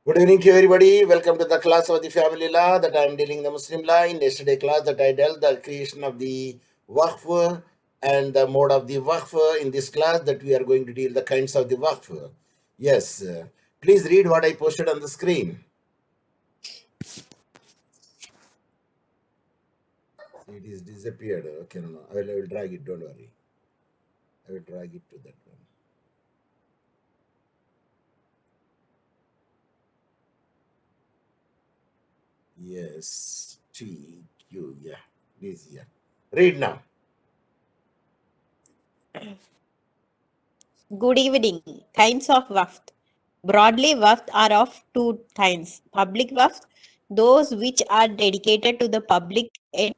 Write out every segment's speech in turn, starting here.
Good evening to everybody. Welcome to the class of the family law that I am dealing the Muslim law. In yesterday class that I dealt the creation of the waqf and the mode of the waqf. In this class that we are going to deal the kinds of the waqf. Yes. Please read what I posted on the screen. It is disappeared. Okay, no. I will drag it. Don't worry. I will drag it to that one. Yes. T Q. Yeah. This here. Read now. Good evening. Kinds of waqf. Broadly, waqf are of two kinds. Public waqf, those which are dedicated to the public and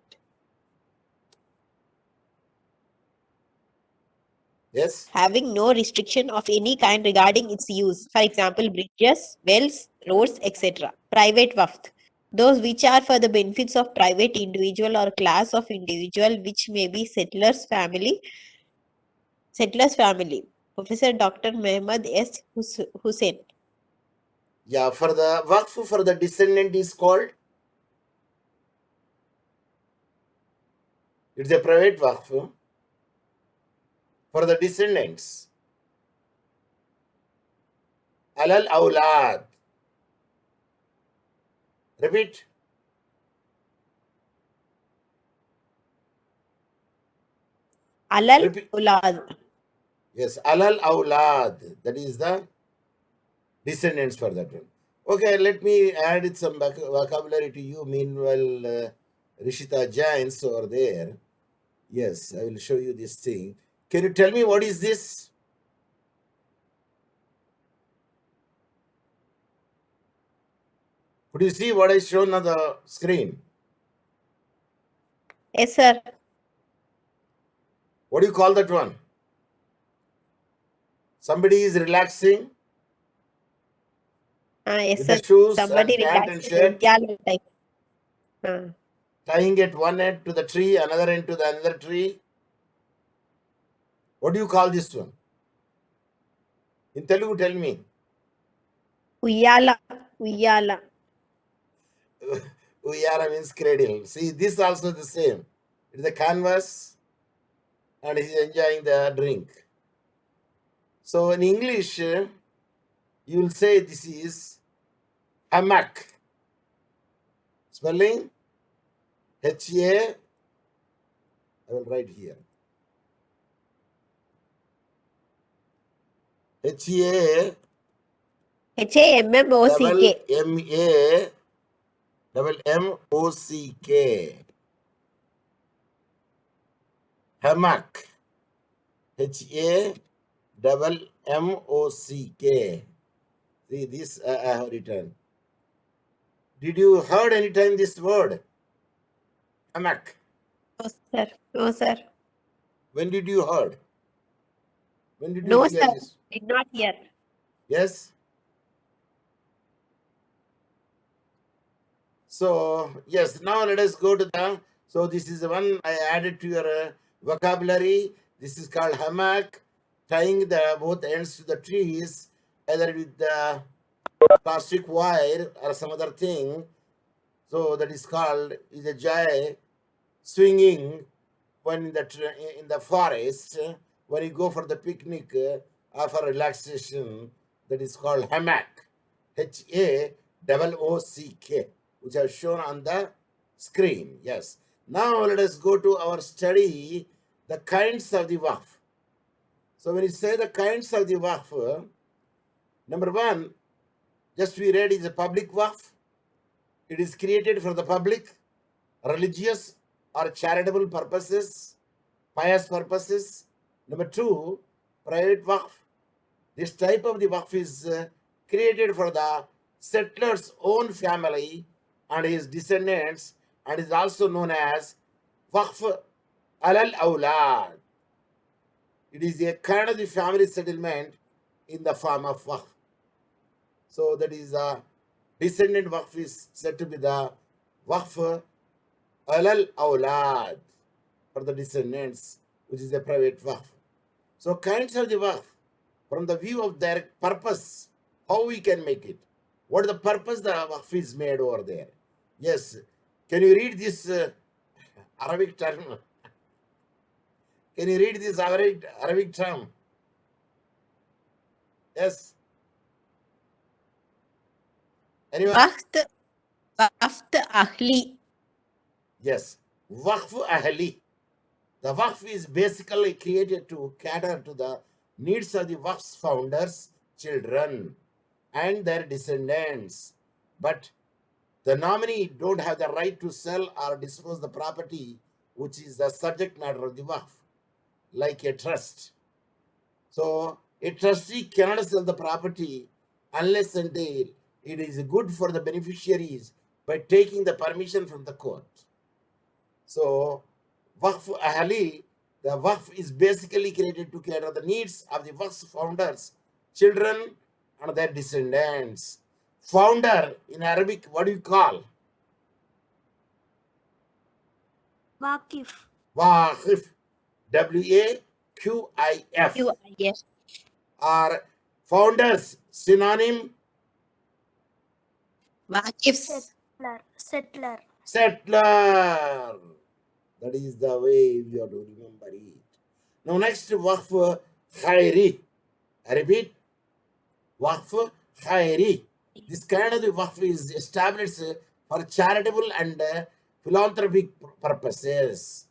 Yes. having no restriction of any kind regarding its use. For example, bridges, wells, roads, etc. Private waqf, those which are for the benefits of private individual or class of individual, which may be settlers family. Professor Dr. Mohammed S. Hussain. Yeah. For the waqf for the descendant is called. It's a private waqf for the descendants. Alal awlad. Repeat. Alal Repeat. ulad. Yes, alal awlad. That is the descendants for that one. Okay, let me add it some vocabulary to you. Meanwhile, Rishita Jains over there. Yes, I will show you this thing. Can you tell me what is this? Could you see what I shown on the screen? Yes, sir. What do you call that one? Somebody is relaxing Yes, with the sir. shoes Somebody and pant and relaxing. shirt, Type. tying at one end to the tree, another end to the another tree. What do you call this one? In Telugu, tell me. Uyala. Uyala. Uyara means cradle. See, this also the same. It's a canvas and he's enjoying the drink. So in English, you will say this is hammock. Spelling H-A, I will write here. H-A Hammock. M-A double M-O-C-K. Hammock. H-A double M-O-C-K. See, this I have written. Did you heard any time this word? Hammock. No, sir. No, sir. When did you heard? When did you No, hear sir. this? Did not hear. Yes? So, yes, now let us go to the, so this is the one I added to your vocabulary. This is called hammock, tying the both ends to the trees, either with the plastic wire or some other thing. So that is called, is a jay swinging when in the forest, when you go for the picnic or for relaxation, that is called hammock. Hammock, which are shown on the screen. Yes. Now let us go to our study, the kinds of the waqf. So when you say the kinds of the waqf, number one, just we read is a public waqf. It is created for the public, religious or charitable purposes, pious purposes. Number two, private waqf. This type of the waqf is created for the settler's own family and his descendants, and is also known as waqf alal awlad. It is a kind of the family settlement in the form of waqf. So that is a descendant waqf is said to be the waqf alal awlad for the descendants, which is a private waqf. So kinds of the waqf from the view of their purpose, how we can make it. What the purpose the waqf is made over there? Yes. Can you read this Arabic term? Can you read this Arabic term? Yes. Anyone? Waft, waft ahli. Yes. Waqf ahli. The waqf is basically created to cater to the needs of the waqf's founders, children, and their descendants. But the nominee don't have the right to sell or dispose the property, which is the subject matter of the waqf, like a trust. So a trustee cannot sell the property unless until it is good for the beneficiaries by taking the permission from the court. So Waqf Ahli, the Waqf is basically created to cater the needs of the Waqf founders, children, and their descendants. Founder in Arabic, what do you call? Waqif. Waqif. Waqif. Yes. Or founders, synonym, Waqifs. Settler. settler. That is the way we have to remember it. Now next, Waqf Khairi. I repeat, Waqf Khairi. This kind of the Waqf is established for charitable and philanthropic purposes.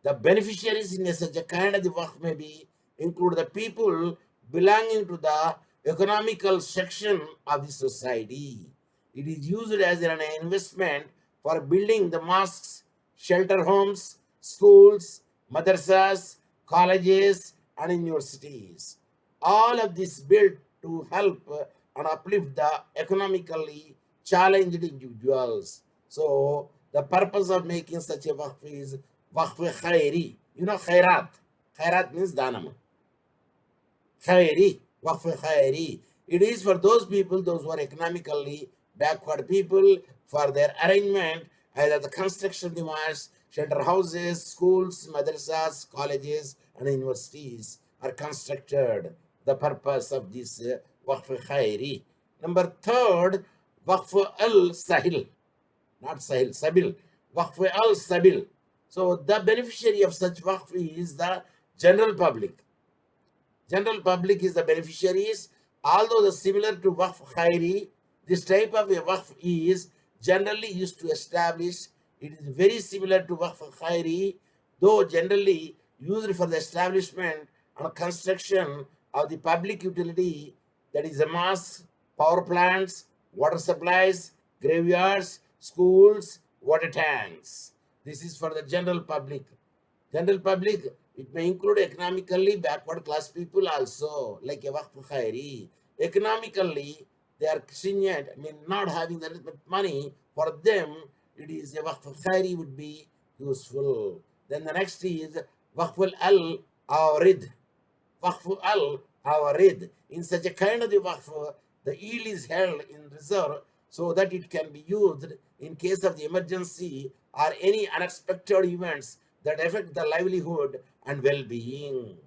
The beneficiaries in such a kind of the Waqf may be include the people belonging to the economical section of the society. It is used as an investment for building the mosques, shelter homes, schools, madrasas, colleges, and universities. All of this built to help and uplift the economically challenged individuals. So the purpose of making such a waqf is waqf khairi. You know khairat. Khairat means dhanam. Khairi, waqf khairi. It is for those people, those who are economically backward people, for their arrangement, either the construction of the mosques, shelter houses, schools, madrasas, colleges, and universities are constructed. The purpose of this waqf khairi. Number third, waqf al sahil, not sahil, sabil. Waqf al sabil. So the beneficiary of such waqf is the general public. General public is the beneficiaries. Although the similar to waqf khairi, this type of a waqf is generally used to establish. It is very similar to waqf khairi, though generally used for the establishment and construction of the public utility, that is the mosques, power plants, water supplies, graveyards, schools, water tanks. This is for the general public. General public, it may include economically backward class people also, like a waqf khairi. Economically, they are stringent, I mean, not having that much money. For them, it is a waqf khairi would be useful. Then the next is waqf al awrid. Waqf al awrid. In such a kind of the waqf, the yield is held in reserve so that it can be used in case of the emergency or any unexpected events that affect the livelihood and well-being.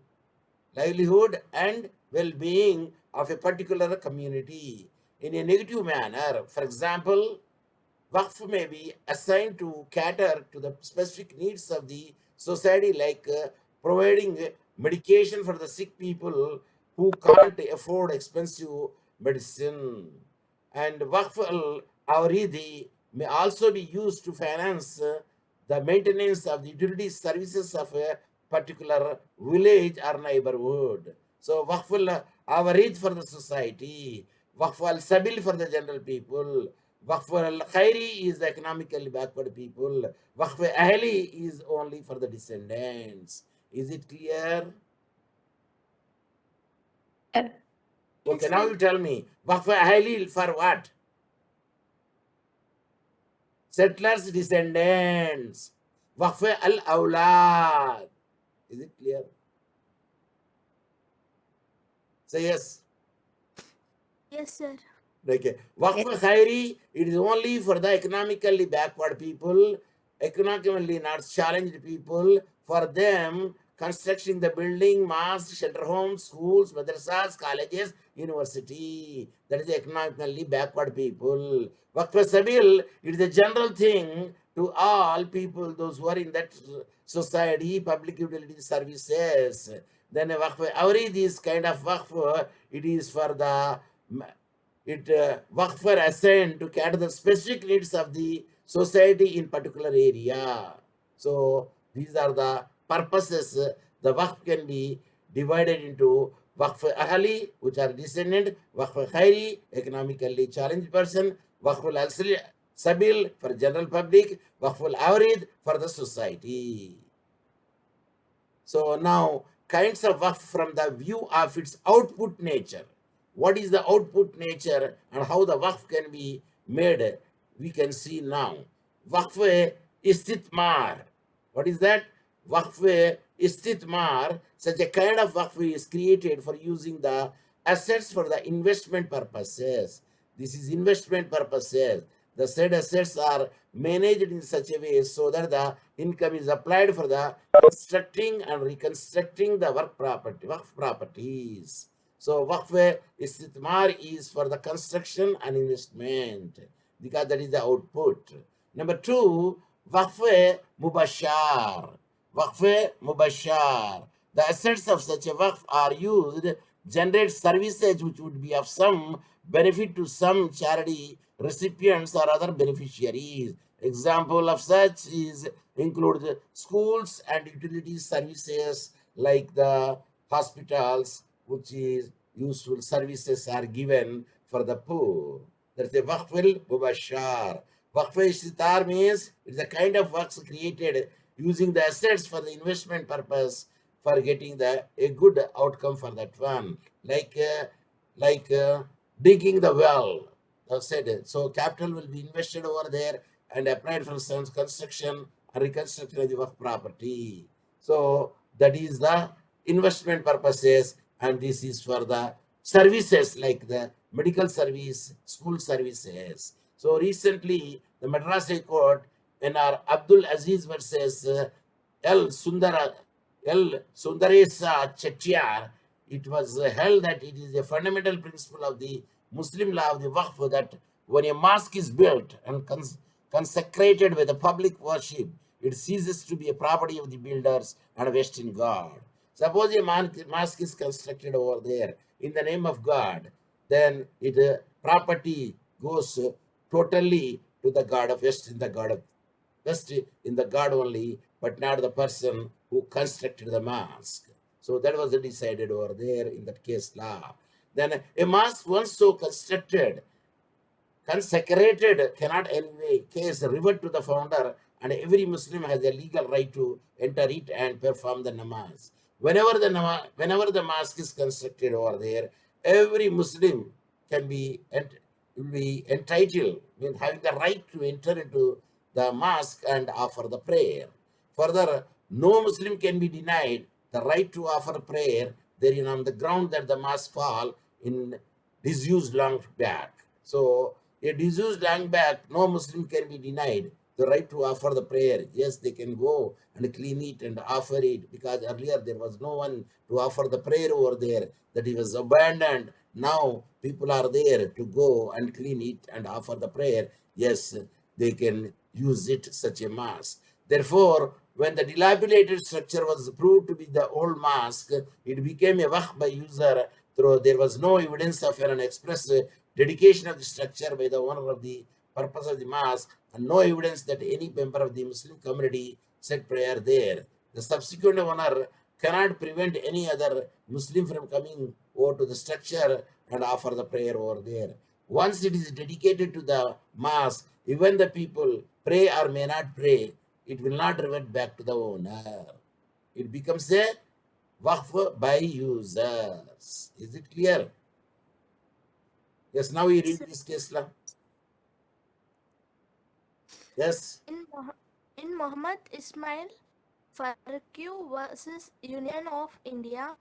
Livelihood and well-being of a particular community in a negative manner. For example, waqf may be assigned to cater to the specific needs of the society, like providing medication for the sick people who can't afford expensive medicine. And waqf al-awridi may also be used to finance the maintenance of the utility services of a particular village or neighborhood. So waqf al-awarid for the society, waqf al-sabil for the general people, waqf al-khairi is the economically backward people, waqf ahli is only for the descendants. Is it clear? Okay, now you tell me, waqf ahli for what? Settlers' descendants. Waqf al-awlad. Is it clear? Say yes. Yes, sir. Okay. Waqf khairi, it is only for the economically backward people, economically not challenged people. For them, constructing the building, mosques, shelter homes, schools, madrasas, colleges, university. That is the economically backward people. Waqf Sabil, it is a general thing to all people, those who are in that society, public utility services. Then a Waqf Awri, this kind of Waqf, it is for the Waqf for assigned to cater the specific needs of the society in particular area. So these are the purposes. The Waqf can be divided into Waqf Ahali, which are descendant, Waqf Khairi, economically challenged person, Waqf al Sabil for general public, Waqf al Awrid for the society. So now kinds of Waqf from the view of its output nature. What is the output nature and how the Waqf can be made, we can see now. Waqf istithmar. What is that? Waqf istithmar, such a kind of Waqf is created for using the assets for the investment purposes. This is investment purposes. The said assets are managed in such a way so that the income is applied for the constructing and reconstructing the Waqf properties. So Waqf istithmar is for the construction and investment because that is the output. Number two, Waqf mubashar. Waqf mubashar. The assets of such a Waqf are used generate services which would be of some benefit to some charity recipients or other beneficiaries. Example of such is include schools and utility services like the hospitals, which is useful services are given for the poor. That's the Waqfil Mubashar. Waqf Ishtitar means it's a kind of works created using the assets for the investment purpose for getting a good outcome for that one. Like digging the well. I said it. So capital will be invested over there and applied for some construction and reconstruction of the work property. So that is the investment purposes, and this is for the services like the medical service, school services. So recently, the Madras High Court in our Abdul Aziz versus L. Sundara L. Sundaresa Chettiar, it was held that it is a fundamental principle of the Muslim law of the Waqf that when a mosque is built and consecrated with the public worship, it ceases to be a property of the builders and vested in God. Suppose a mosque is constructed over there in the name of God, then it property goes totally to the God of West in the God of West in the God only, but not the person who constructed the mosque. So that was decided over there in that case law. Then a mosque once so constructed, consecrated, cannot anyway case revert to the founder, and every Muslim has a legal right to enter it and perform the namaz. Whenever the mosque is constructed over there, every Muslim can be will be entitled, mean having the right to enter into the mosque and offer the prayer. Further, no Muslim can be denied the right to offer prayer therein on the ground that the mosque fall in disused long back. So a disused land back, no Muslim can be denied the right to offer the prayer. Yes, they can go and clean it and offer it because earlier there was no one to offer the prayer over there, that it was abandoned. Now people are there to go and clean it and offer the prayer. Yes, they can use it such a mosque. Therefore, when the dilapidated structure was proved to be the old mosque, it became a waqf by user, though there was no evidence of an express dedication of the structure by the owner of the purpose of the mosque, and no evidence that any member of the Muslim community said prayer there. The subsequent owner cannot prevent any other Muslim from coming over to the structure and offer the prayer over there. Once it is dedicated to the mosque, even the people pray or may not pray, it will not revert back to the owner. It becomes a waqf by users. Is it clear? Yes, now we read this case law. Yes. In Mohammed Ismail Farq versus Union of India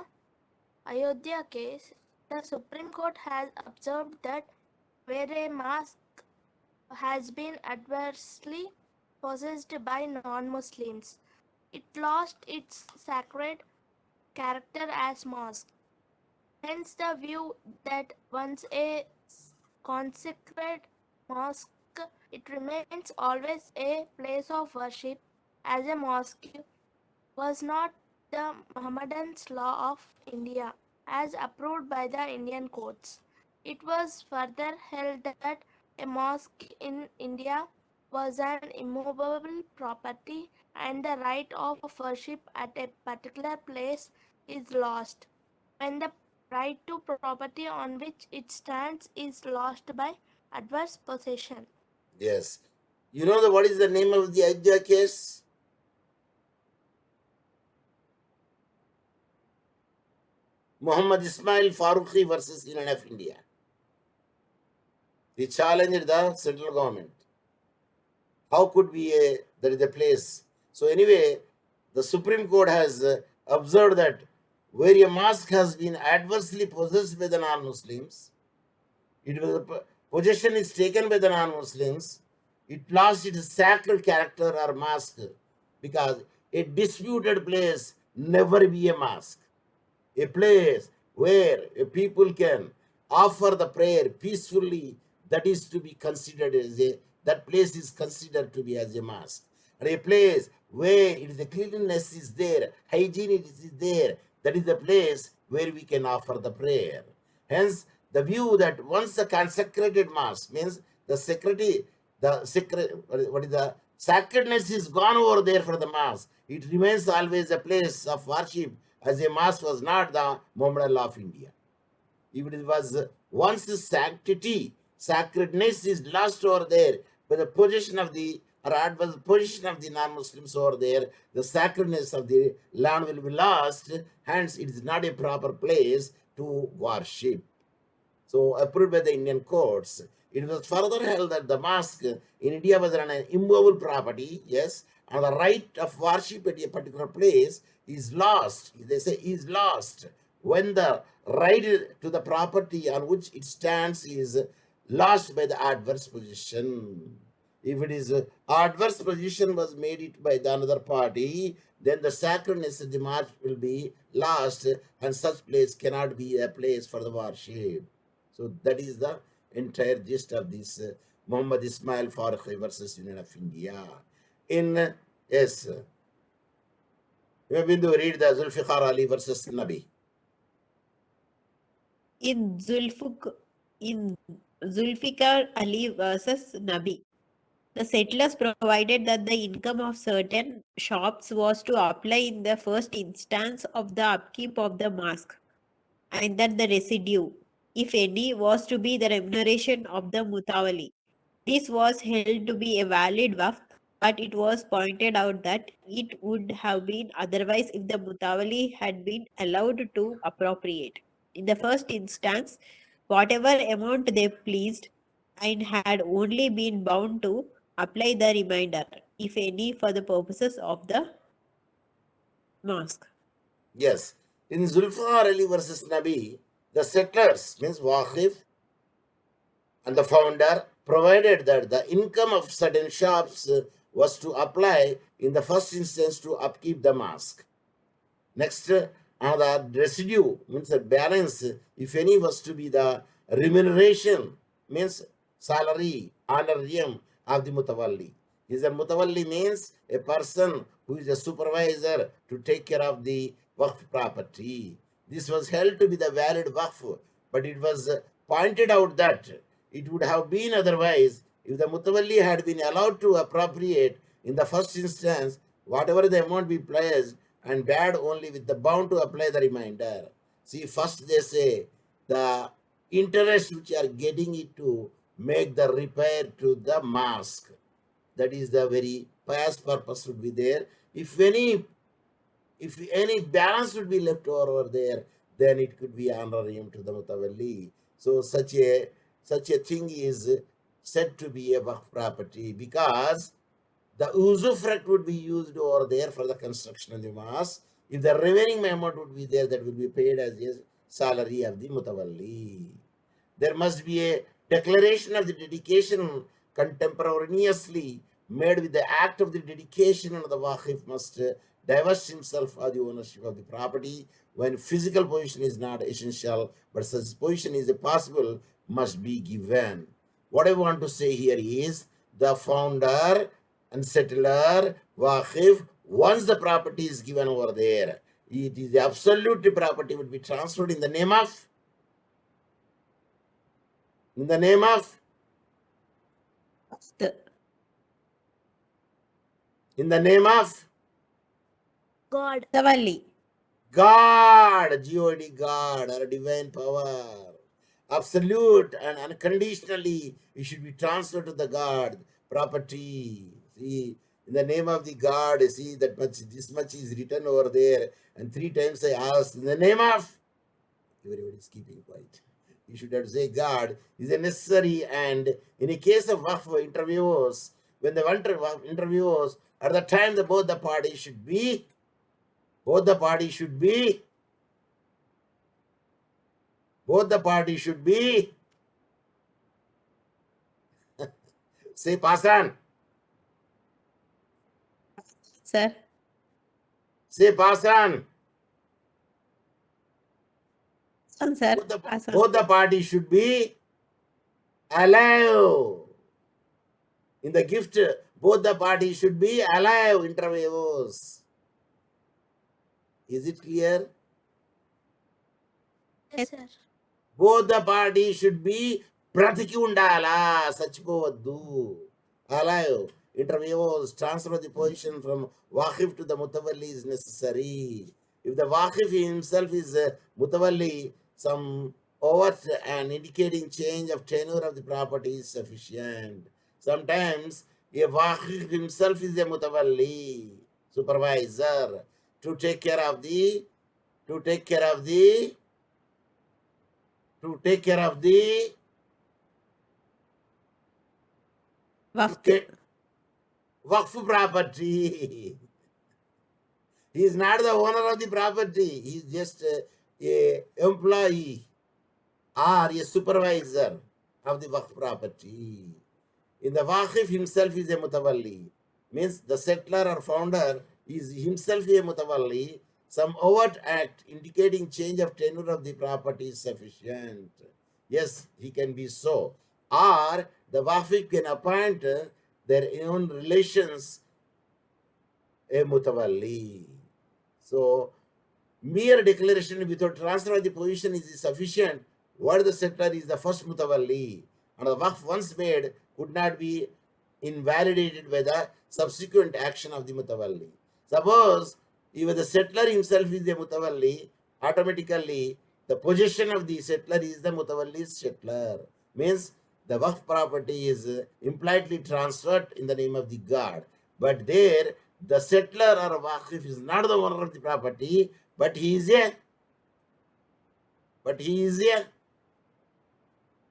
Ayodhya case, the Supreme Court has observed that where a mosque has been adversely possessed by non-Muslims, it lost its sacred character as mosque. Hence, the view that once a consecrated mosque, it remains always a place of worship as a mosque was not the Mohammedan's law of India as approved by the Indian courts. It was further held that a mosque in India was an immovable property and the right of worship at a particular place is lost when the right to property on which it stands is lost by adverse possession. Yes. You know what is the name of the Ayodhya case? Muhammad Ismail Farooqi versus Union of India. He challenged the central government. How could there is a place? So anyway, the Supreme Court has observed that where a mosque has been adversely possessed by the non-Muslims, it was possession is taken by the non-Muslims, it lost its sacred character or mosque because a disputed place never be a mosque. A place where a people can offer the prayer peacefully, that is to be considered as a that place is considered to be as a mosque. And a place where it is the cleanliness is there, hygiene is there, that is the place where we can offer the prayer. Hence, the view that once the consecrated mosque means the security, the secret, what is the sacredness is gone over there for the mosque. It remains always a place of worship, as a mosque was not the Mohammedan law of India. If it was once the sanctity, sacredness is lost over there by the position of the or adverse position of the non-Muslims over there, the sacredness of the land will be lost. Hence, it is not a proper place to worship. So approved by the Indian courts. It was further held that the mosque in India was an immovable property, yes, and the right of worship at a particular place is lost. They say is lost when the right to the property on which it stands is lost by the adverse position. If it is adverse position was made it by the another party, then the sacredness of the mosque will be lost, and such place cannot be a place for the worship. So that is the entire gist of this Muhammad Ismail Farooqi versus Union of India. In yes, you have been to read the Zulfiqar Ali versus Nabi. In in Zulfikar Ali versus Nabi, the settlers provided that the income of certain shops was to apply in the first instance of the upkeep of the mosque, and that the residue, if any, was to be the remuneration of the mutawali. This was held to be a valid waqf, but it was pointed out that it would have been otherwise if the mutawali had been allowed to appropriate. In the first instance, whatever amount they pleased, and had only been bound to apply the remainder, if any, for the purposes of the mosque. Yes, in Zulfiqar Ali versus Nabi, the settlers means Waqif and the founder provided that the income of certain shops was to apply in the first instance to upkeep the mosque. Next, the residue means the balance, if any, was to be the remuneration, means salary, honorarium of the mutawalli. Is a mutawalli means a person who is a supervisor to take care of the waqf property. This was held to be the valid waqf, but it was pointed out that it would have been otherwise if the mutawalli had been allowed to appropriate in the first instance whatever the amount be placed and bad only with the bound to apply the remainder. See, first they say the interest which are getting it to make the repair to the mosque. That is the very pious purpose would be there. If any balance would be left over there, then it could be honorarium to the mutawalli. So such a thing is said to be a waqf property because the usufruct would be used over there for the construction of the mosque. If the remaining amount would be there, that will be paid as a salary of the mutawalli. There must be a declaration of the dedication contemporaneously made with the act of the dedication, and the waqif must divest himself of the ownership of the property when physical possession is not essential, but such possession is possible, must be given. What I want to say here is the founder and settler, Waqif, once the property is given over there, it is the absolute property would be transferred in the name of, in the name of, Waqf. in the name of God. Mutawalli. God, God, God, or divine power. Absolute and unconditionally, it should be transferred to the God property. See, in the name of the God, see that much, this much is written over there. And 3 times I asked, in the name of, everybody is keeping quiet. You should have to say God is a necessary. And in a case of Waqf interviews, when the interviews, at the time the both the parties should be, both the parties should be, both the parties should be, say Pasan, Sir. say Pasan. Sir. Both the parties should be alive. In the gift, both the parties should be alive, interviews. Is it clear? Yes, sir. Both the parties should be Pratikundala, Sachpovaddu. Alive. Interviews, transfer the position from Waqif to the Mutawalli is necessary. If the Waqif himself is Mutawalli, some overt and indicating change of tenure of the property is sufficient. Sometimes a Waqif himself is a Mutawalli, supervisor, to take care of the, to take care of the, to take care of the Waqf. Waqf property. He is not the owner of the property. He is just a employee or a supervisor of the Waqf property. In the Waqif himself is a mutawalli. Means the settler or founder is himself a mutawalli. Some overt act indicating change of tenure of the property is sufficient. Yes, he can be so. Or the Waqif can appoint their own relations a mutawalli. So, mere declaration without transfer of the position is sufficient. What the settler is the first mutawalli, and the waqf once made could not be invalidated by the subsequent action of the mutawalli. Suppose if the settler himself is the mutawalli, automatically the possession of the settler is the mutawalli's settler. Means the waqf property is impliedly transferred in the name of the God. But there, the settler or waqif is not the owner of the property, but he is a,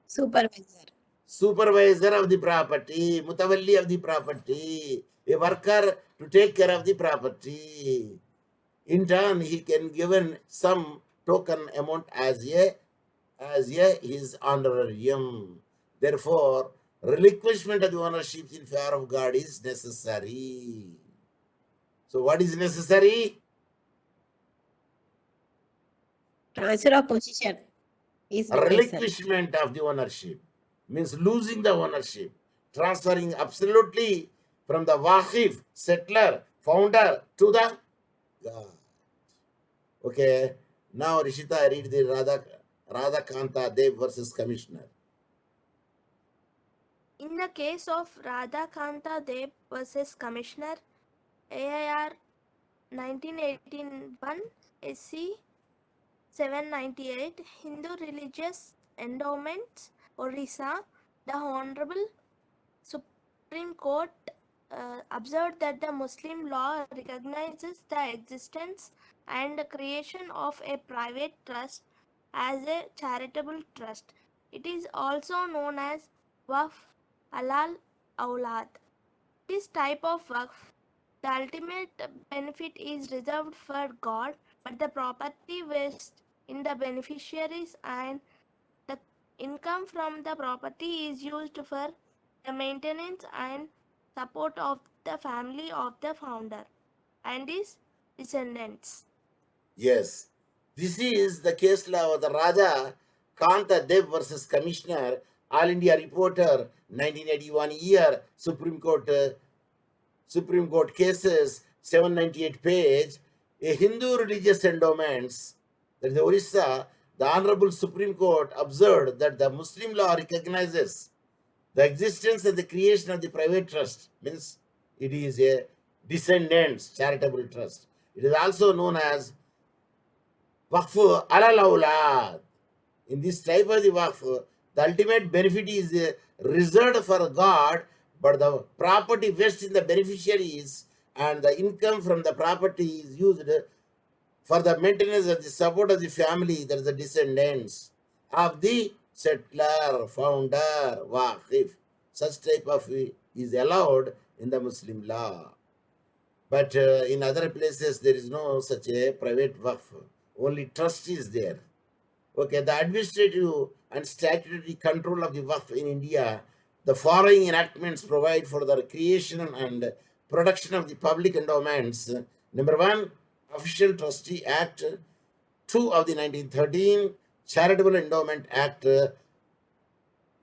Supervisor. supervisor of the property, mutawalli of the property, a worker to take care of the property. In turn, he can given some token amount as a his honorarium. Therefore, relinquishment of the ownership in favor of God is necessary. So, what is necessary? Transfer of position is necessary. Relinquishment of the ownership means losing the ownership, transferring absolutely from the Waqif, settler, founder to the God. Okay, now Rishita, read the Radha Kanta Dev versus Commissioner. In the case of Radha Kanta Deb versus Commissioner, AIR 1981 SC 798, Hindu Religious Endowments, Orissa, the Honorable Supreme Court observed that the Muslim law recognizes the existence and the creation of a private trust as a charitable trust. It is also known as Waqf Alal Aulad. This type of Waqf, the ultimate benefit is reserved for God, but the property vests in the beneficiaries and the income from the property is used for the maintenance and support of the family of the founder and is descendants. Yes. This is the case law of the Raja Kanta Dev versus Commissioner, All India Reporter, 1981 year, Supreme Court cases, 798 page, a Hindu religious endowments, that is the Orissa, the Honorable Supreme Court observed that the Muslim law recognizes the existence and the creation of the private trust, means it is a descendants charitable trust. It is also known as Waqf alal awlad. In this type of the Waqf, the ultimate benefit is reserved for God, but the property vests in the beneficiaries and the income from the property is used for the maintenance of the support of the family, that is the descendants of the settler, founder, Waqif. Such type of is allowed in the Muslim law. But in other places, there is no such a private Waqf. Only trust is there. Okay, the administrative and statutory control of the Waqf in India, the following enactments provide for the creation and production of the public endowments. Number one, Official Trustee Act 2 of the 1913, Charitable Endowment Act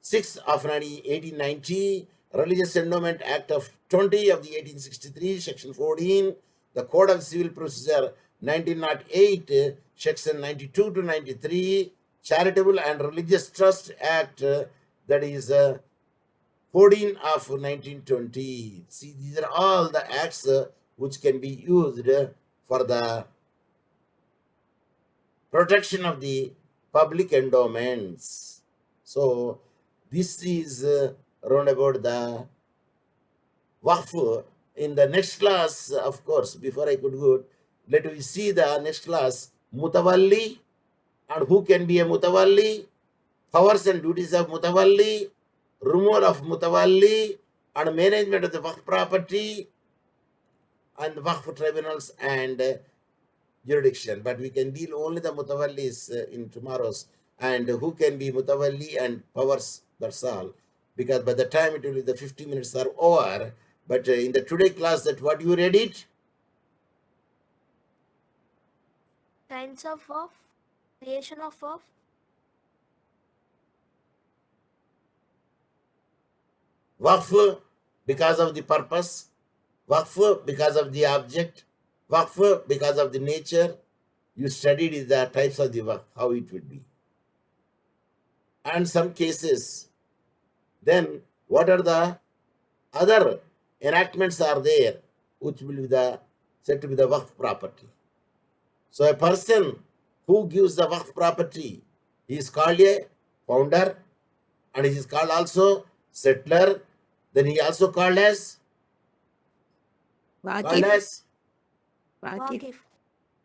6 of 1890, Religious Endowment Act of 20 of the 1863, Section 14, the Code of Civil Procedure 1908, Section 92 to 93, Charitable and Religious Trust Act, that is 14 of 1920. See, these are all the acts which can be used for the protection of the public endowments. So, this is round about the Waqf. In the next class, of course, before I could go, let me see the next class, Mutawalli, and who can be a Mutawalli, powers and duties of Mutawalli, removal of Mutawalli, and management of the Waqf property, and the Waqf tribunals and jurisdiction. But we can deal only the Mutawallis in tomorrow's, and who can be Mutawalli and powers, that's all. Because by the time it will be the 50 minutes are over. But in the today class, that what you read it? Kinds of Waqf, creation of Waqf, Waqf because of the purpose, Waqf because of the object, Waqf because of the nature. You studied the types of the Waqf, how it would be. And some cases, then what are the other enactments are there which will be the said to be the Waqf property. So a person who gives the Waqf property, he is called a founder, and he is called also settler. Then he also called as Waqif. Waqif,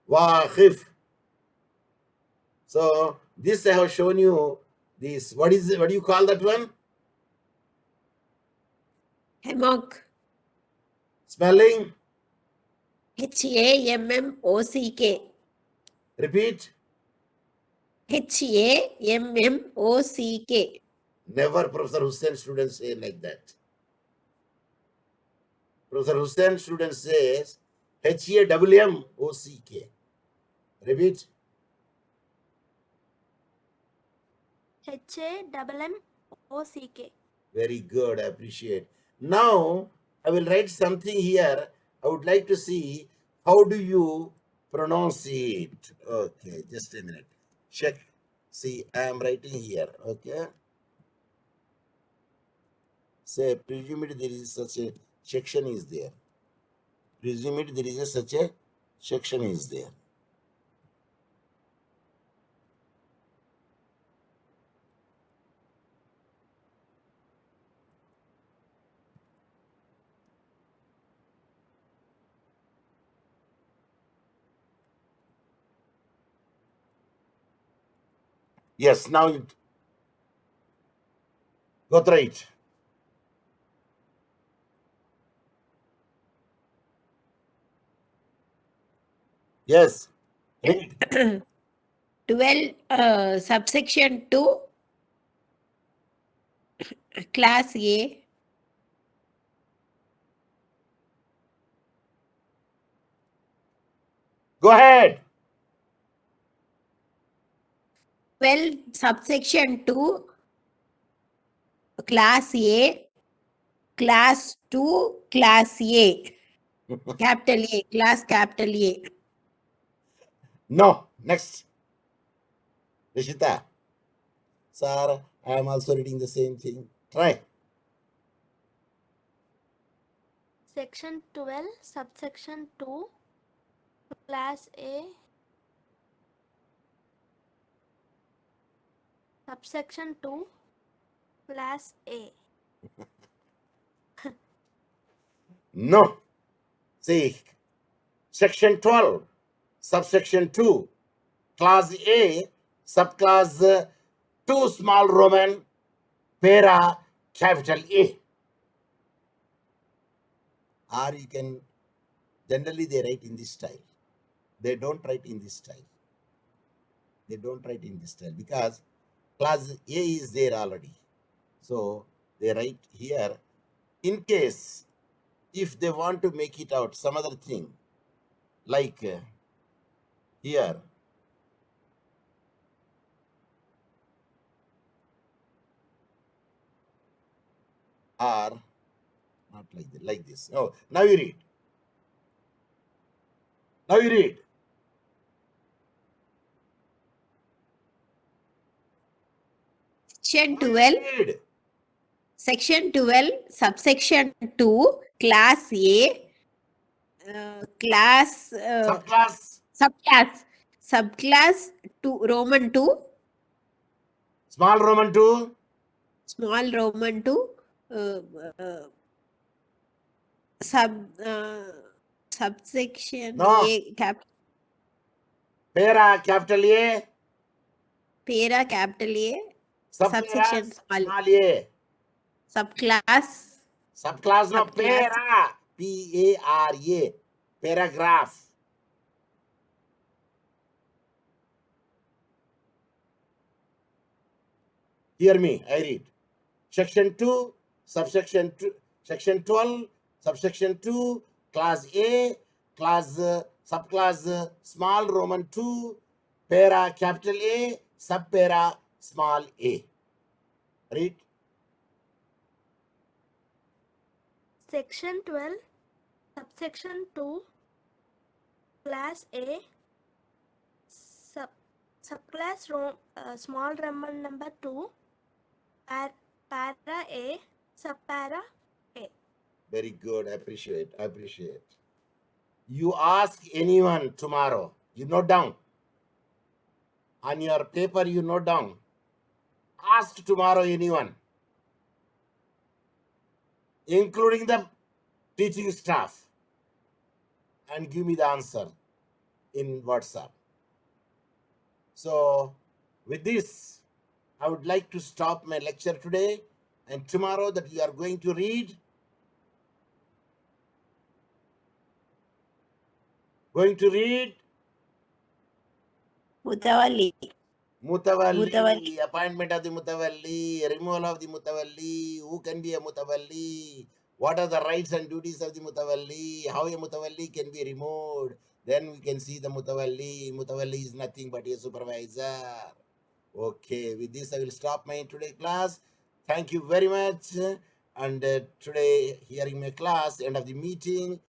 Waqif. So this I have shown you. This what do you call that one? Hammock. Spelling. Hammock. Repeat. Hammock. Never Professor Hussain students say like that. Professor Hussain student says HAMMOCK. Repeat. HAMMOCK. Very good. I appreciate. Now I will write something here. I would like to see how do you pronounce it. Okay, just a minute. Check. See, I am writing here. Okay. Say, presumed there is such a section is there. Presumed there is such a section is there. Yes, now it got right. Yes. Read. 12 subsection 2 class A. Go ahead. 12 subsection 2 class A, class 2 class A, capital A, class capital A. No. Next. Rishita. Sir, I am also reading the same thing. Try. Section 12, subsection 2, class A, subsection 2, class A. No. See, section 12, subsection 2, class A, subclass 2, small Roman, para, capital A. Or you can, generally they write in this style. They don't write in this style. They don't write in this style because class A is there already. So they write here, in case if they want to make it out some other thing, like here, or not like that, like this. Oh, now you read. Now you read. Section Now you 12, read. section 12, subsection 2, class A, class, Subclass, subclass 2, Roman 2, small Roman 2, small Roman 2, uh, uh, sub, subsection no, A, para, capital A, para capital A, subpara, subsection small A, subclass, subclass, no, subclass, para, P-A-R-A, paragraph. Hear me, I read. Section 2, subsection 2, section 12, subsection 2, class A, class, subclass, small Roman 2, para, capital A, subpara, small a. Read. Section 12, subsection 2, class A, subclass small Roman number 2, para A, subpara A. Very good. Appreciate. Appreciate. You ask anyone tomorrow. You note down. On your paper, you note down. Ask tomorrow anyone, including the teaching staff, and give me the answer in WhatsApp. So, with this, I would like to stop my lecture today. And tomorrow, that you are going to read, Mutawalli, Mutawalli, appointment of the Mutawalli, removal of the Mutawalli, who can be a Mutawalli, what are the rights and duties of the Mutawalli, how a Mutawalli can be removed. Then we can see the Mutawalli. Mutawalli is nothing but a supervisor. Okay, with this I will stop my today class. Thank you very much. And today, hearing my class, end of the meeting.